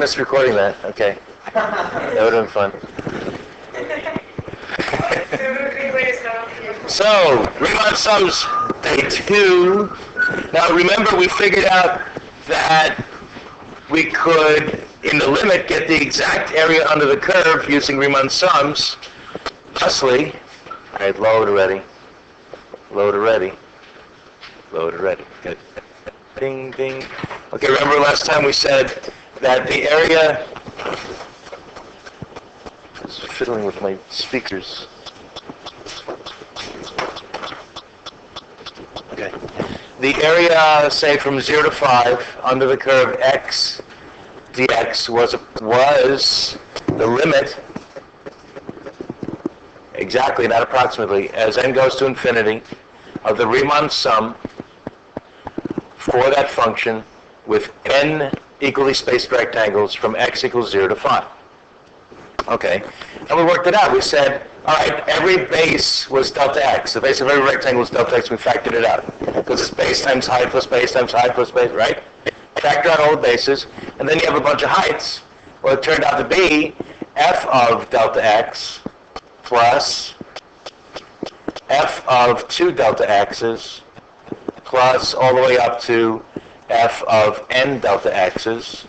Missed recording that. Okay. That would have been fun. So, Riemann sums day 2. Now remember, we figured out that we could, in the limit, get the exact area under the curve using Riemann sums. Thusly, alright, load already. Load already. Load already. Good. Ding, ding. Okay, remember last time we said that the area, I was fiddling with my speakers. Okay. The area, say from 0 to 5 under the curve x dx was the limit, exactly, not approximately, as n goes to infinity, of the Riemann sum for that function with n equally spaced rectangles from x equals 0 to 5. Okay, and we worked it out. We said, all right, every base was delta x. The base of every rectangle was delta x. We factored it out because it's base times height plus base times height plus base, right? Factor out all the bases, and then you have a bunch of heights. Well, it turned out to be f of delta x plus f of 2 delta x's plus all the way up to f of n delta x's.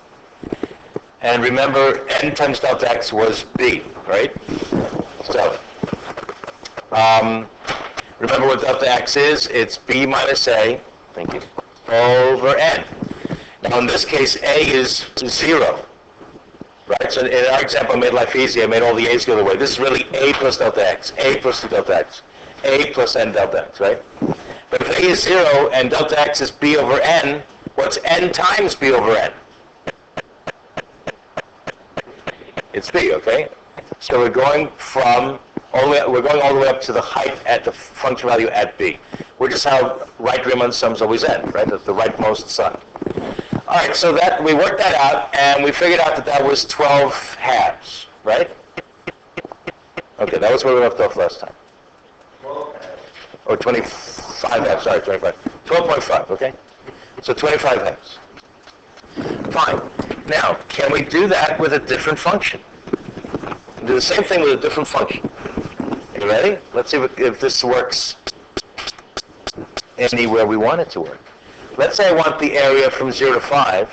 And remember, n times delta x was b, right? So, remember what delta x is? It's b minus a, thank you, over n. Now in this case, a is 0, right? So in our example, I made life easy. I made all the a's go the way. This is really a plus delta x, a plus 2 delta x, a plus n delta x, right? But if a is 0 and delta x is b over n, what's n times b over n? It's b, okay? So we're going all the way up to the height at the function value at b, which is how right Riemann sums always end, right? That's the rightmost side. All right, so that we worked that out, and we figured out that was 12 halves, right? Okay, that was where we left off last time. Or 25 halves, sorry, 25. 12.5, okay? So 25 halves. Fine. Now, can we do that with a different function? Do the same thing with a different function. You ready? Let's see if this works anywhere we want it to work. Let's say I want the area from 0 to 5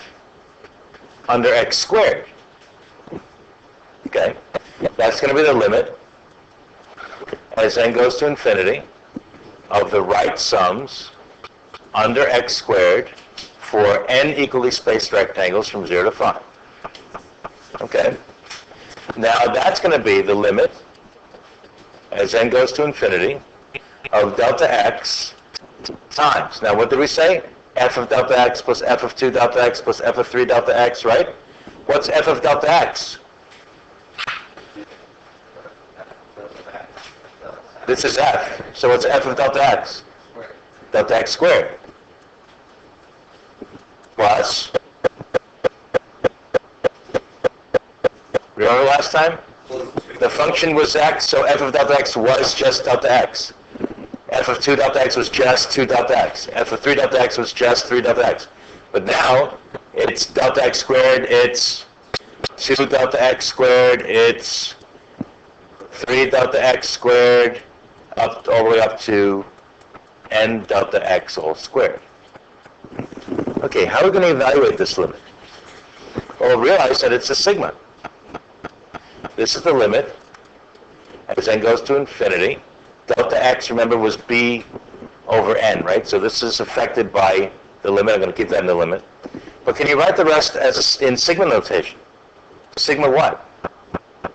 under x squared. Okay? That's going to be the limit as n goes to infinity of the right sums under x squared for n equally spaced rectangles from 0 to 5. Okay? Now that's going to be the limit as n goes to infinity of delta x times. Now what did we say? F of delta x plus f of 2 delta x plus f of 3 delta x, right? What's f of delta x? This is f. So what's f of delta x? Delta x squared. Plus, remember last time? The function was x, so f of delta x was just delta x. F of 2 delta x was just 2 delta x. F of 3 delta x was just 3 delta x. But now, it's delta x squared, it's 2 delta x squared, it's 3 delta x squared, all the way up to n delta x all squared. Okay, how are we going to evaluate this limit? Well, realize that it's a sigma. This is the limit as n goes to infinity. Delta x, remember, was b over n, right? So this is affected by the limit. I'm going to keep that in the limit. But can you write the rest in sigma notation? Sigma what?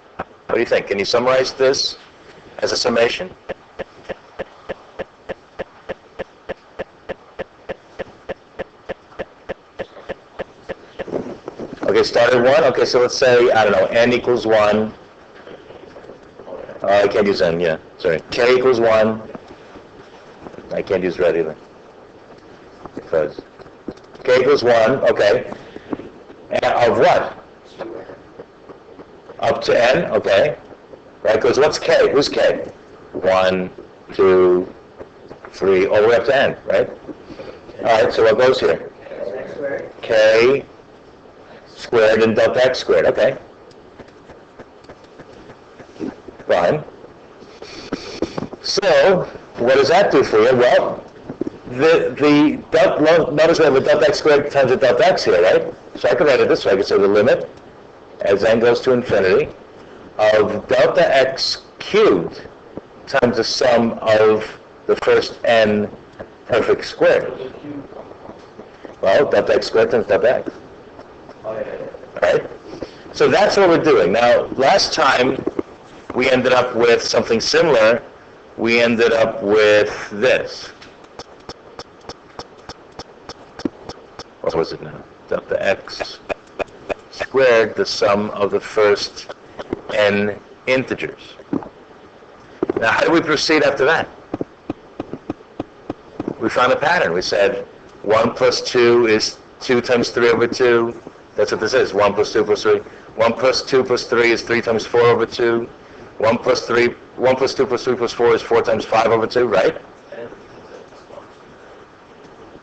What do you think? Can you summarize this as a summation? Okay, start at 1. Okay, so let's say, I don't know, n equals 1. I can't use n, yeah, sorry. K equals 1. I can't use red either. Because K equals 1, okay. And of what? Up to n, okay. Right, because what's K? Who's K? 1, 2, 3, all the way up to n, right? All right, so what goes here? K squared and delta x squared. Okay. Fine. So, what does that do for you? Well, notice we have a delta x squared times a delta x here, right? So I can write it this way. I can say the limit, as n goes to infinity, of delta x cubed times the sum of the first n perfect squared. Well, delta x squared times delta x. Right? So that's what we're doing. Now, last time we ended up with something similar. We ended up with this. What was it now? Delta x squared, the sum of the first n integers. Now, how do we proceed after that? We found a pattern. We said 1 plus 2 is 2 times 3 over 2. That's what this is, 1 plus 2 plus 3. 1 plus 2 plus 3 is 3 times 4 over 2. 1 plus 2 plus 3 plus 4 is 4 times 5 over 2, right?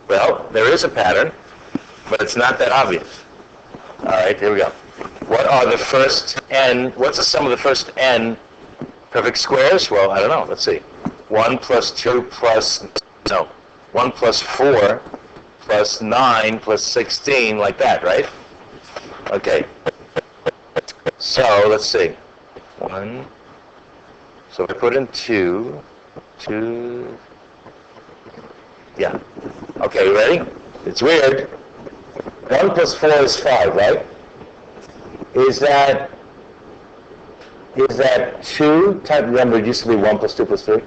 Well, there is a pattern, but it's not that obvious. All right, here we go. What are the first n, what's the sum of the first n perfect squares? Well, I don't know. Let's see. 1 plus 2 plus, no, 1 plus 4 plus 9 plus 16, like that, right? Okay. So, let's see. 1. So we put in 2. Yeah. Okay, you ready? It's weird. 1 plus 4 is 5, right? Is that 2 times, remember it used to be 1 plus 2 plus 3?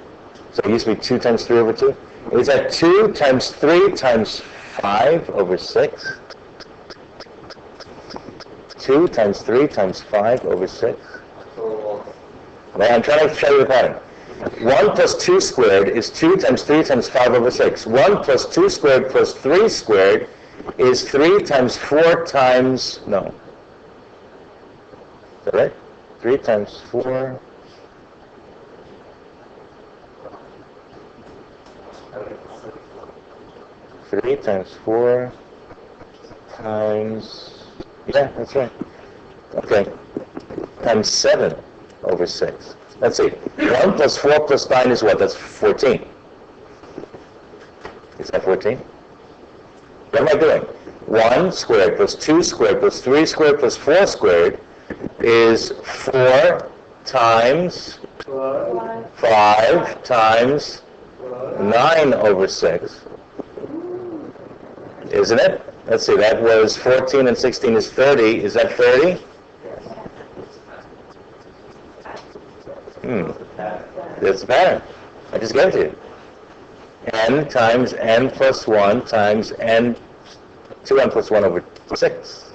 So it used to be 2 times 3 over 2? Is that 2 times 3 times 5 over 6? 2 times 3 times 5 over 6? Well, I'm trying to show you the pattern. 1 plus 2 squared is 2 times 3 times 5 over 6. 1 plus 2 squared plus 3 squared is 3 times 4 times, no. Is that right? 3 times 4. Three times 4 times, yeah, that's right. Okay, times 7 over 6. Let's see. 1 plus 4 plus 9 is what? That's 14. Is that 14? What am I doing? 1 squared plus 2 squared plus 3 squared plus 4 squared is 4 times 5 times 9 over 6. Isn't it? Let's see, that was 14 and 16 is 30. Is that 30? That's the pattern. I just gave it to you. N times n plus 1 times n, 2n plus 1 over 6.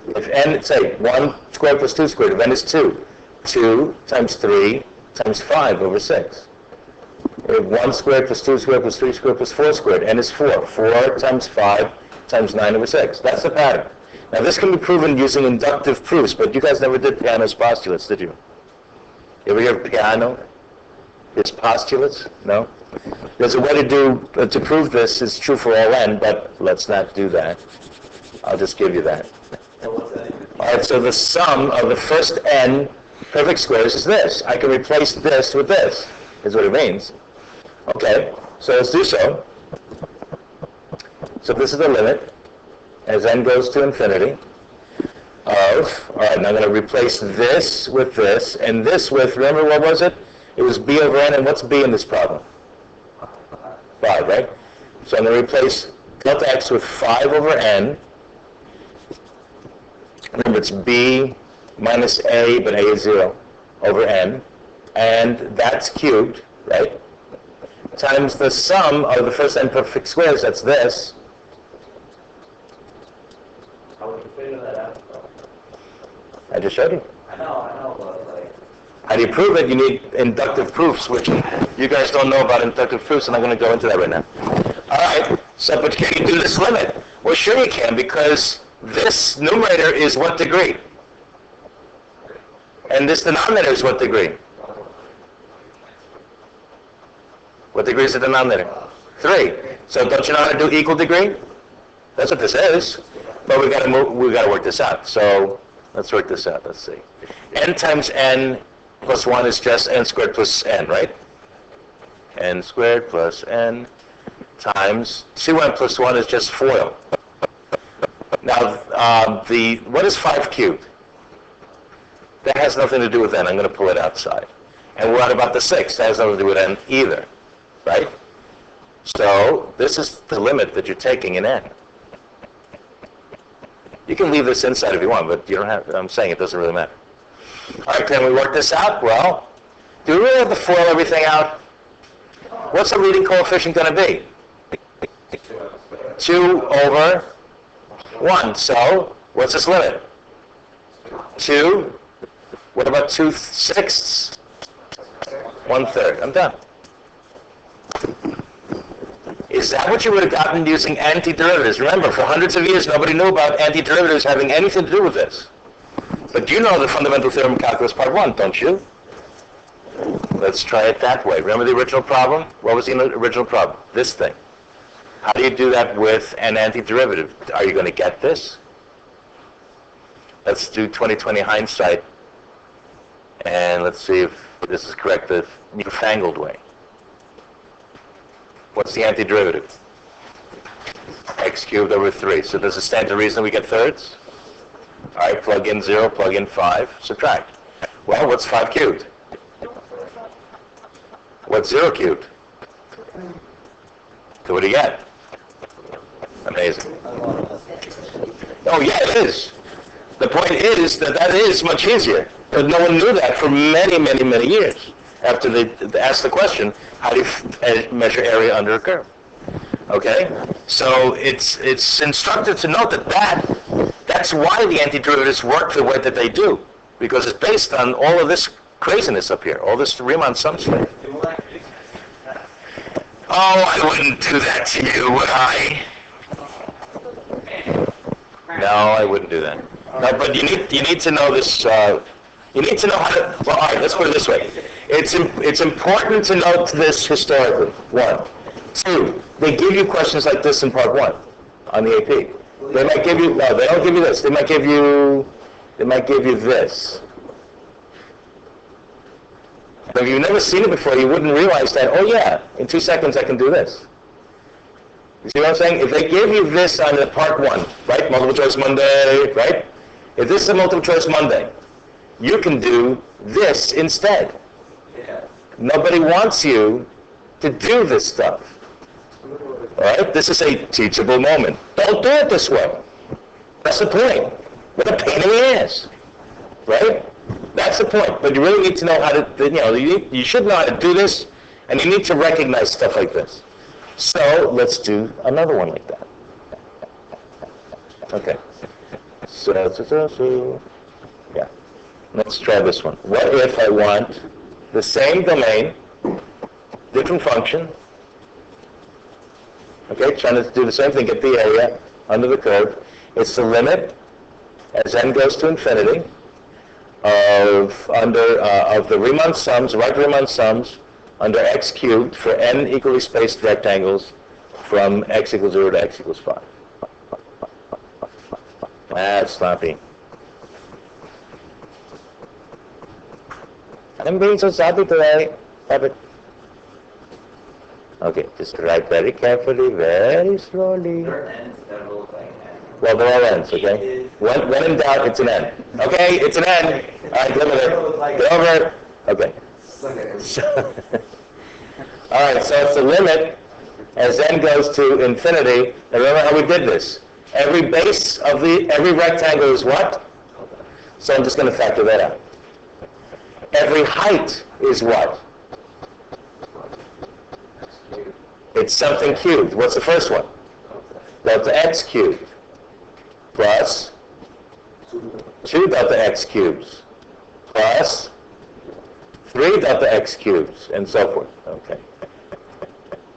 If n, say, 1 squared plus 2 squared, if n is 2, 2 times 3 times 5 over 6. If 1 squared plus 2 squared plus 3 squared plus 4 squared, n is 4. 4 times 5 times 9 over 6. That's the pattern. Now this can be proven using inductive proofs, but you guys never did Peano's postulates, did you? You ever hear of Peano? His postulates? No? There's a way to prove this is true for all n, but let's not do that. I'll just give you that. Alright, so the sum of the first n perfect squares is this. I can replace this with this, is what it means. Okay, so let's do so. So this is the limit, as n goes to infinity, of, alright, now I'm going to replace this with this, and this with, remember what was it? It was b over n, and what's b in this problem? 5, right? So I'm going to replace delta x with 5 over n. Remember, it's b minus a, but a is 0, over n. And that's cubed, right? Times the sum of the first n perfect squares, that's this. How would you figure that out? I just showed you. I know, but like... How do you prove it? You need inductive proofs, which you guys don't know about inductive proofs, and I'm going to go into that right now. All right, so, but can you do this limit? Well, sure you can, because this numerator is what degree? And this denominator is what degree? What degree is the denominator? 3. So don't you know how to do equal degree? That's what this is. But we gotta work this out. So let's work this out. Let's see. N times n plus 1 is just n squared plus n, right? N squared plus n times 2n plus 1 is just FOIL. Now, what is 5 cubed? That has nothing to do with n. I'm going to pull it outside. And what about the 6? That has nothing to do with n either, right? So this is the limit that you're taking in n. You can leave this inside if you want, but you don't have. I'm saying it doesn't really matter. All right, can we work this out? Well, do we really have to FOIL everything out? What's the leading coefficient going to be? 2 over 1. So what's this limit? 2. What about 2/6? 1/3. I'm done. Is that what you would have gotten using antiderivatives? Remember, for hundreds of years, nobody knew about antiderivatives having anything to do with this. But you know the fundamental theorem of calculus part 1, don't you? Let's try it that way. Remember the original problem? What was the original problem? This thing. How do you do that with an antiderivative? Are you going to get this? Let's do 20/20 hindsight. And let's see if this is correct, the newfangled way. What's the antiderivative? X cubed over 3. So does it stand to reason we get thirds? All right, plug in 0, plug in 5, subtract. Well, what's 5 cubed? What's 0 cubed? So what do you get? Amazing. Oh yeah, it is. The point is that is much easier. But no one knew that for many, many, many years. After they asked the question, how do you measure area under a curve? Okay? So it's instructive to note that's why the antiderivatives work the way that they do. Because it's based on all of this craziness up here, all this Riemann sum stuff. Oh, I wouldn't do that to you, would I? No, I wouldn't do that. No, but you need to know this. You need to know how to. Well, all right. Let's put it this way. It's important to note this historically. 1, 2. They give you questions like this in part 1 on the AP. They might give you. No, they don't give you this. They might give you this. But if you've never seen it before, you wouldn't realize that. Oh yeah, in 2 seconds I can do this. You see what I'm saying? If they gave you this on the part 1, right? Multiple choice Monday, right? If this is a multiple choice Monday, you can do this instead. Yeah. Nobody wants you to do this stuff. All right? This is a teachable moment. Don't do it this way. That's the point. What a pain in the ass. Right? That's the point. But you really need to know how to, you should know how to do this, and you need to recognize stuff like this. So let's do another one like that. Okay. So, yeah. Let's try this one. What if I want the same domain, different function, okay, trying to do the same thing, get the area under the curve. It's the limit as n goes to infinity of the Riemann sums, right Riemann sums, under x cubed for n equally spaced rectangles from x equals 0 to x equals 5. That's sloppy. I'm being so sloppy today. Have it. Okay, just write very carefully, very slowly. There are ends that look like ends. Well, they're all ends, okay? When in doubt, it's an n. Okay, it's an n. All right, limit it. Get over it. Okay. All right, so it's the limit as n goes to infinity. And remember how we did this? Every base of every rectangle is what? So I'm just going to factor that out. Every height is what? It's something cubed. What's the first one? Delta x cubed plus 2 delta x cubes plus 3 delta x cubes, and so forth. Okay.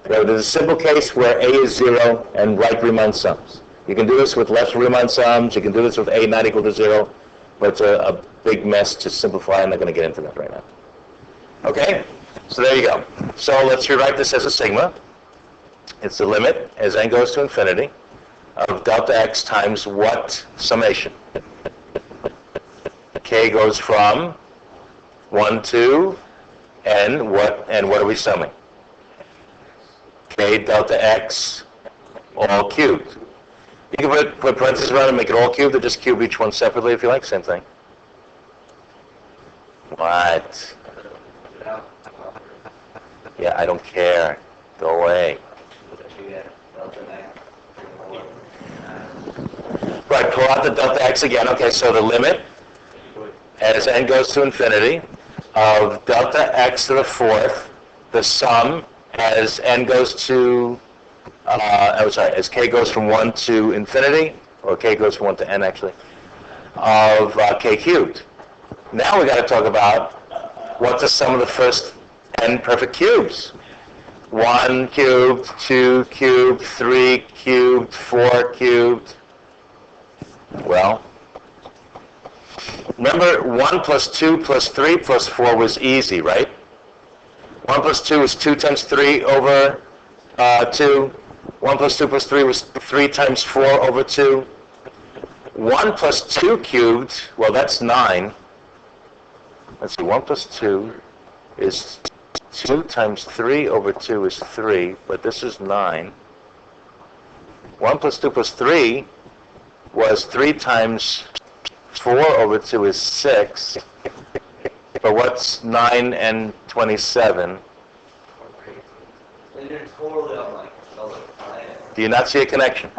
Now, there's a simple case where a is 0 and right Riemann sums. You can do this with left Riemann sums. You can do this with a not equal to 0. But it's a big mess to simplify. I'm not going to get into that right now. Okay? So there you go. So let's rewrite this as a sigma. It's the limit as n goes to infinity of delta x times what summation? K goes from 1 to n, what are we summing? K delta x all cubed. You can put parentheses around and make it all cubed, or just cube each one separately if you like, same thing. What? Yeah, I don't care. Go away. Right, pull out the delta x again. Okay, so the limit as n goes to infinity of delta x to the fourth, the sum as n goes to, as k goes from 1 to infinity, or k goes from 1 to n actually, of k cubed. Now we got to talk about what's the sum of the first n perfect cubes. 1 cubed, 2 cubed, 3 cubed, 4 cubed. Well, remember 1 plus 2 plus 3 plus 4 was easy, right? 1 plus 2 was 2 times 3 over 2. 1 plus 2 plus 3 was 3 times 4 over 2. 1 plus 2 cubed, well, that's 9. Let's see, 1 plus 2 is 2 times 3 over 2 is 3, but this is 9. 1 plus 2 plus 3 was 3 times 4 over 2 is 6. But what's 9 and 27? Do you not see a connection?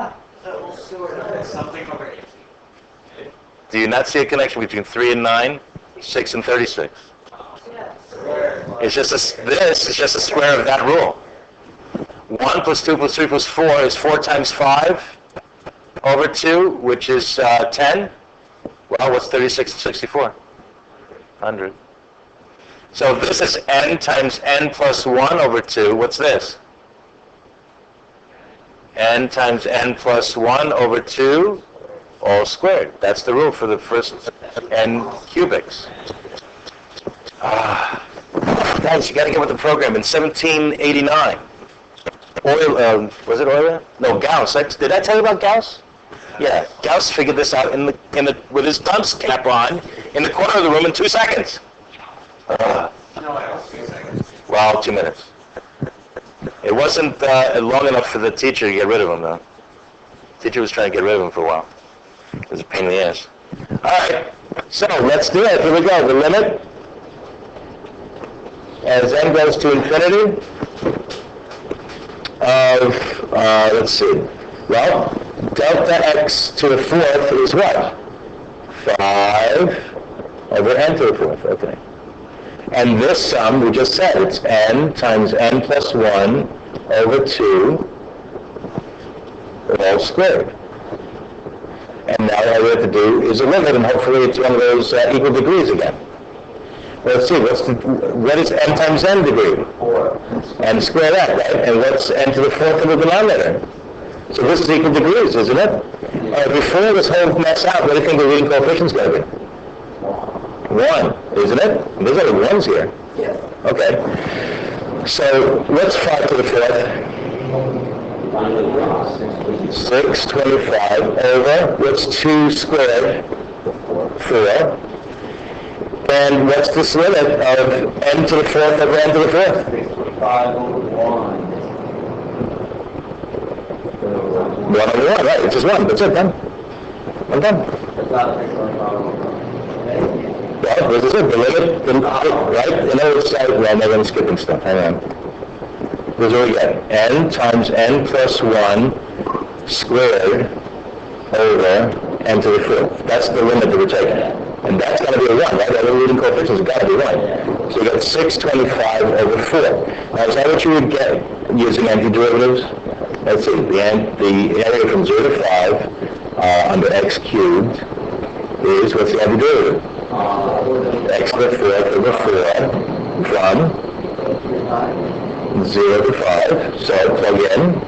Do you not see a connection between 3 and 9, 6 and 36? It's just this is just a square of that rule. 1 plus 2 plus 3 plus 4 is 4 times 5 over 2, which is 10. Well, what's 36 and 64? 100. So this is n times n plus 1 over 2. What's this? N times n plus 1 over 2, all squared. That's the rule for the first n cubics. Guys, you got to get with the program. In 1789, was it Euler? No, Gauss. Did I tell you about Gauss? Yeah, Gauss figured this out with his dunce cap on in the corner of the room in 2 seconds. Well, 2 minutes. It wasn't long enough for the teacher to get rid of him, though. The teacher was trying to get rid of him for a while. It was a pain in the ass. All right, so let's do it. Here we go. The limit as n goes to infinity of, let's see, well, delta x to the fourth is what? 5 over n to the fourth, okay. And this sum, we just said, it's n times n plus 1 over 2 all squared. And now all we have to do is a limit, and hopefully it's one of those equal degrees again. Well, let's see, what is n times n degree? 4. And square that, right? And what's n to the fourth of the denominator? So this is equal degrees, isn't it? Before this whole mess out, what do you think the leading coefficient's going to be? 1, isn't it? There's only 1s here. Yeah. Okay. So what's 5 to the fourth? 625 over, what's 2 squared? 4. And what's this limit of n to the fourth over n to the fourth? 5 over 1. 1 over 1, right, it's just 1, that's it, done. I'm done. Well, this is it, the limit, right? In other words, well, maybe I'm skipping stuff, hang on. Here's what we get, n times n plus 1 squared over n to the fourth. That's the limit that we're taking. And that's got to be a 1, right? The leading coefficients have got to be 1. So you got 625 over 4. Now, is that what you would get using antiderivatives? Let's see, the area from 0 to 5 under x cubed is, what's the antiderivative? X to the fourth over 4 from 0 to 5. So plug in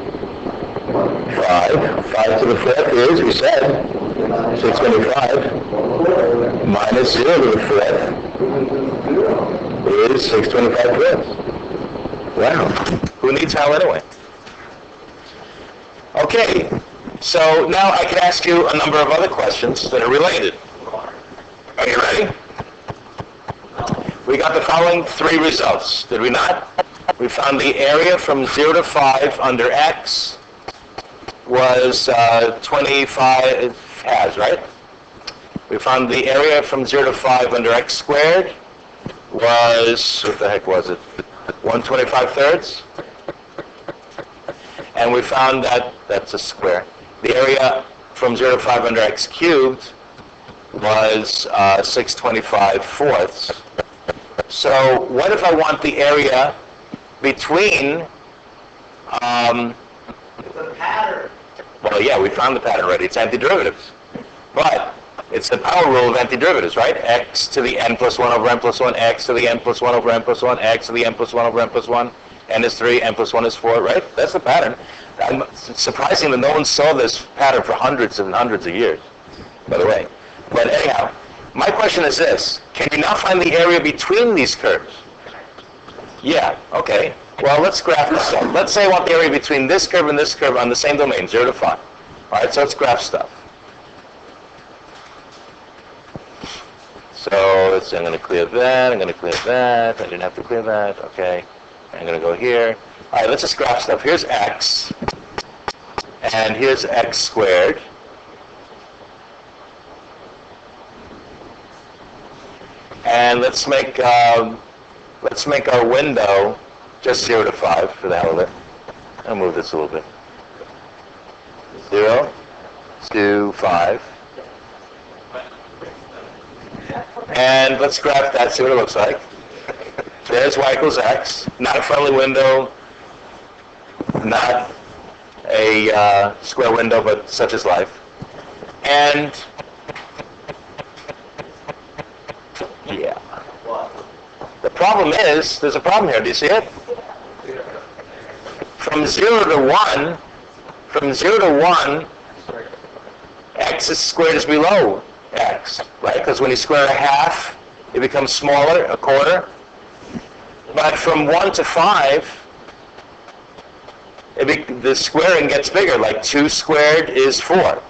5. 5 to the fourth is, we said, 625 minus 0 to the fourth is 625 fourths. Wow. Who needs how anyway? Okay. So now I can ask you a number of other questions that are related. Are you ready? We got the following three results, did we not? We found the area from 0 to 5 under x was 25 has, right? We found the area from 0 to 5 under x squared was, what the heck was it? 125 thirds? And we found that, that's a square. The area from 0 to 5 under x cubed was 625 fourths. So what if I want the area between, It's a pattern. well, yeah, we found the pattern already. It's antiderivatives. But it's the power rule of antiderivatives, right? X to the n plus 1 over n plus 1, x to the n plus 1 over n plus 1, x to the n plus 1 over n plus 1, n is 3, n plus 1 is 4, right? That's the pattern. It's surprising that no one saw this pattern for hundreds and hundreds of years, by the way. But anyhow, my question is this. Can you now find the area between these curves? Yeah, okay. Well, let's graph this up. Let's say I want the area between this curve and this curve on the same domain, 0 to 5. All right, so let's graph stuff. So I'm going to clear that, I'm going to clear that, I didn't have to clear that, okay. I'm going to go here. All right, let's just graph stuff. Here's x, and here's x squared. And let's make our window just 0 to 5 for the hell of it. I'll move this a little bit. 0 to 5. And let's graph that, see what it looks like. There's y equals x. Not a friendly window, not a square window, but such is life. And yeah. The problem is, there's a problem here. Do you see it? From 0 to 1, x is squared is below x, right? Because when you square a half, it becomes smaller, a quarter. But from 1 to 5, the squaring gets bigger, like 2 squared is 4.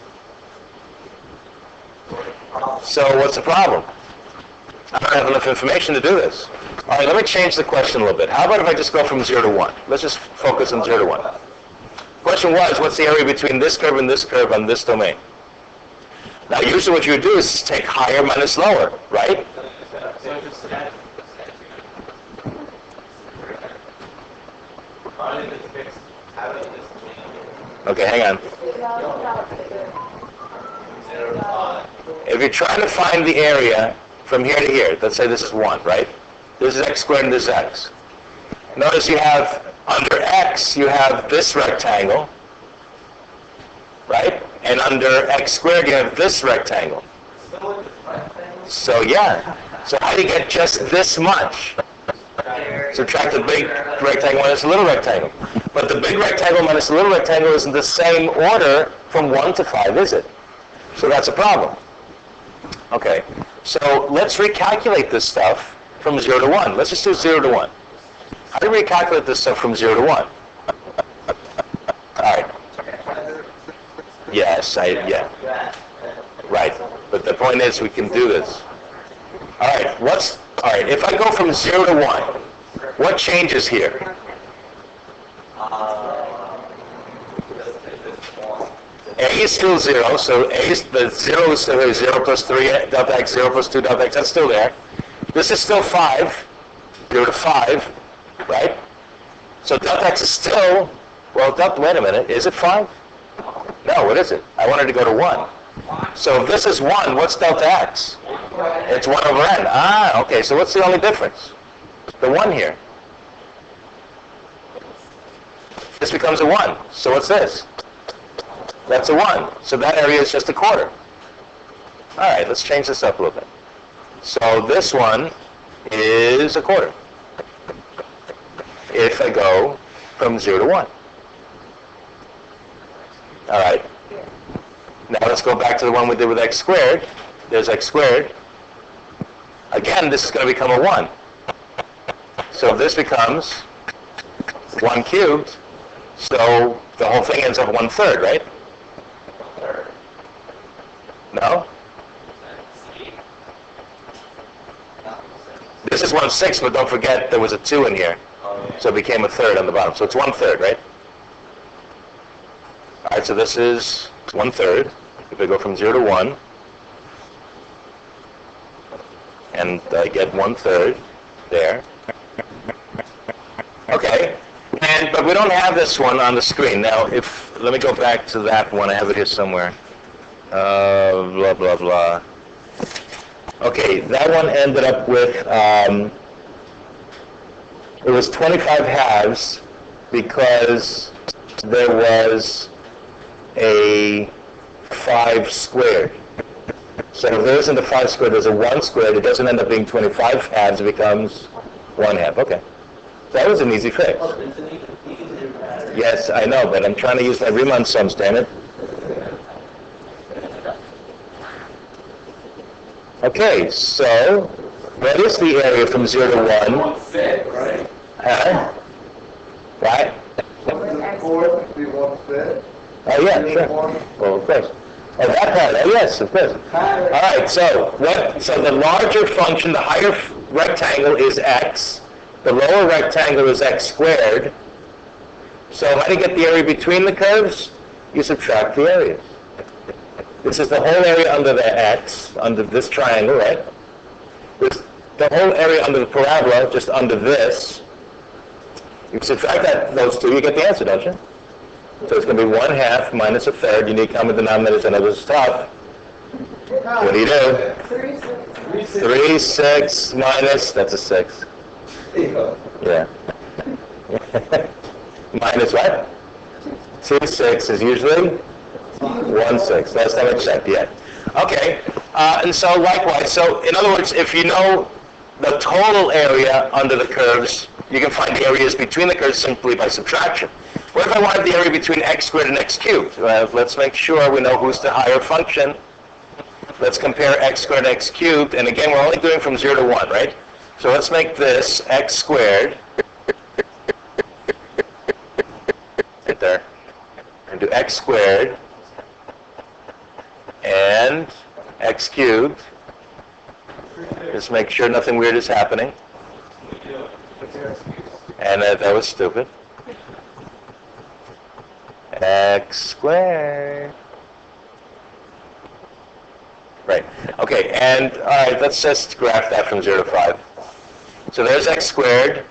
So what's the problem? I don't have enough information to do this. All right, let me change the question a little bit. How about if I just go from 0 to 1? Let's just focus on 0 to 1. The question was, what's the area between this curve and this curve on this domain? Now, usually what you would do is take higher minus lower, right? Okay, hang on. If you're trying to find the area from here to here, let's say this is 1, right? This is x squared and this is x. Notice you have, under x, you have this rectangle, right? And under x squared, you have this rectangle. So yeah. So how do you get just this much? Subtract the big rectangle minus the little rectangle. But the big rectangle minus the little rectangle isn't the same order from 1 to 5, is it? So that's a problem. Okay. So let's recalculate this stuff from 0 to 1. Let's just do 0 to 1. How do we recalculate this stuff from 0 to 1? All right. Yes, yeah. Right. But the point is we can do this. All right, if I go from 0 to 1, what changes here? A is still 0, so the 0 is still there. 0 plus 3 delta x, 0 plus 2 delta x, that's still there. This is still 5, 0 to 5, right? So delta x is still, well, wait a minute, is it 5? No, what is it? I wanted to go to 1. So if this is 1, what's delta x? It's 1 over n. Ah, okay, so what's the only difference? The 1 here. This becomes a 1. So what's this? That's a 1. So that area is just a quarter. All right, let's change this up a little bit. So this one is a quarter. If I go from 0 to 1. All right. Now let's go back to the one we did with x squared. There's x squared. Again, this is going to become a 1. So this becomes 1 cubed. So the whole thing ends up 1/3, right? This is 1/6, but don't forget there was a 2 in here. So it became a third on the bottom. So it's 1/3, right? All right, so this is 1/3. If I go from 0 to 1, and I get 1/3 there. Okay, but we don't have this one on the screen. Now, let me go back to that one. I have it here somewhere. Blah, blah, blah. Okay, that one ended up with, it was 25 halves because there was a 5 squared. So if there isn't a 5 squared, there's a 1 squared. It doesn't end up being 25 halves. It becomes 1 half. Okay. That was an easy fix. Yes, I know, but I'm trying to use my Riemann sums, damn it. Okay, so what is the area from 0 to 1? Right? Huh? Right? Oh, yeah, sure. Well, of course. Oh, that part. Oh, yes, of course. All right, so the larger function, the higher rectangle is x. The lower rectangle is x squared. So how do you get the area between the curves? You subtract the areas. This is the whole area under the x, under this triangle, right? The whole area under the parabola, just under this. You subtract those two, you get the answer, don't you? So it's going to be 1 half minus a third. You need common denominators. I know this is tough. What do you do? 3, 6 minus, that's a 6. Yeah. Minus what? 2, 6 is usually 1, 6. Last time I checked, yeah. Okay, and so likewise, so in other words, if you know the total area under the curves, you can find the areas between the curves simply by subtraction. What if I wanted the area between x squared and x cubed? Let's make sure we know who's the higher function. Let's compare x squared and x cubed, and again, we're only doing from 0 to 1, right? So let's make this x squared, right there, and do x squared and x cubed. Just make sure nothing weird is happening. And that was stupid. X squared. Right. Okay, and all right, let's just graph that from 0 to 5. So there's x squared,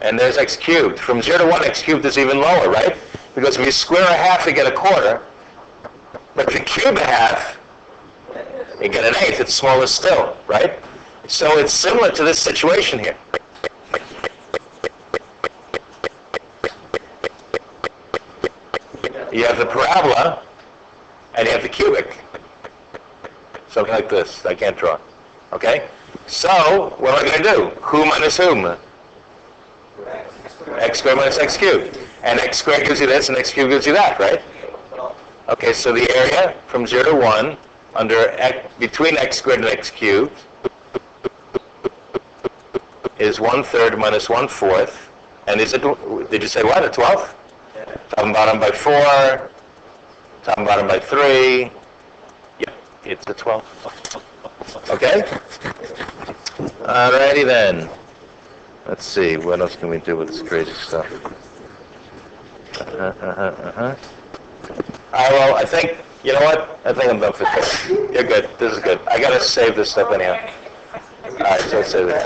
and there's x cubed. From 0 to 1, x cubed is even lower, right? Because if you square a half, you get a quarter. But if you cube a half, you get an eighth. It's smaller still, right? So it's similar to this situation here. You have the parabola, and you have the cubic. Something like this. I can't draw. Okay? So, what am I going to do? Who minus whom? X squared minus x cubed. And x squared gives you this, and x cubed gives you that, right? Okay, so the area from 0 to 1 between x squared and x cubed is 1/3 minus 1/4. And did you say what, a 12th? Top and bottom by 4, top and bottom by 3. Yeah, it's a 12. Okay? Alrighty then. Let's see, what else can we do with this crazy stuff? Alright, well, I think, you know what? I think I'm done for today. You're good. This is good. I gotta save this stuff anyhow. Alright, so let's save it.